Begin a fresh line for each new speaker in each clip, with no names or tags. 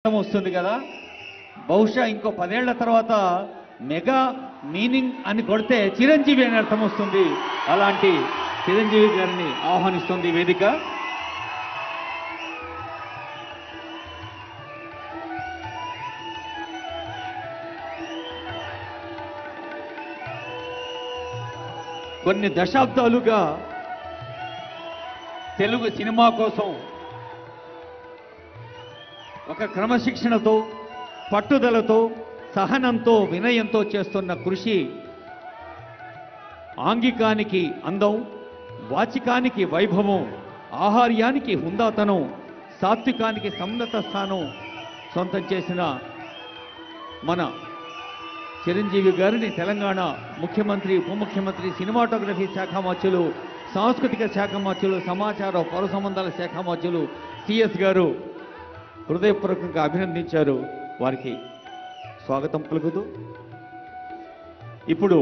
వస్తుంది కదా, బహుశా ఇంకో 10 ఏళ్ల తర్వాత మెగా మీనింగ్ అని కొడితే చిరంజీవి అని అర్థం వస్తుంది. అలాంటి చిరంజీవి గారిని ఆహ్వానిస్తుంది వేదిక. కొన్ని దశాబ్దాలుగా తెలుగు సినిమా కోసం ఒక క్రమశిక్షణతో, పట్టుదలతో, సహనంతో, వినయంతో చేస్తున్న కృషి ఆంగికానికి అందం, వాచికానికి వైభవం, ఆహార్యానికి హుందాతనం, సాత్వికానికి సన్నత స్థానం సొంతం చేసిన మన చిరంజీవి గారిని తెలంగాణ ముఖ్యమంత్రి, ఉప ముఖ్యమంత్రి, సినిమాటోగ్రఫీ శాఖ మంత్రులు, సాంస్కృతిక శాఖ మంత్రులు, సమాచార పౌర సంబంధాల శాఖ మంత్రులు సిఎస్ గారు హృదయపూర్వకంగా అభినందించారు. వారికి స్వాగతం పలుకుతూ ఇప్పుడు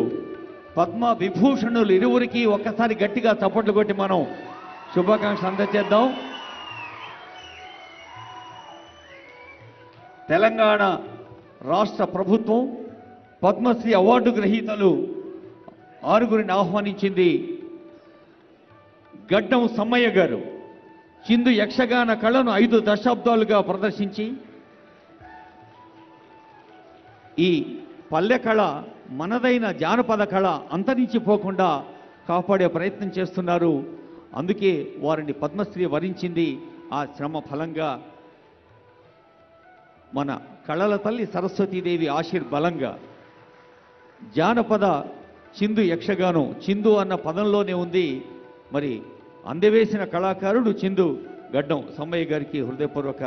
పద్మ విభూషణులు ఇరువురికి ఒక్కసారి గట్టిగా చప్పట్లు కొట్టి మనం శుభాకాంక్షలు అందజేద్దాం. తెలంగాణ రాష్ట్ర ప్రభుత్వం పద్మశ్రీ అవార్డు గ్రహీతలు 6గురిని ఆహ్వానించింది. గడ్డం సమ్మయ్య గారు చిందు యక్షగాన కళను 5 దశాబ్దాలుగా ప్రదర్శించి ఈ పల్లె కళ, మనదైన జానపద కళ అంతరించిపోకుండా కాపాడే ప్రయత్నం చేస్తున్నారు. అందుకే వారిని పద్మశ్రీ వరించింది. ఆ శ్రమ ఫలంగా మన కళల తల్లి సరస్వతీదేవి ఆశీర్బలంగా జానపద చిందు యక్షగానం, చిందు అన్న పదంలోనే ఉంది. మరి అందవేసిన కళాకారుడు చిందు గడ్డం సమ్మయ్య గారికి హృదయపూర్వక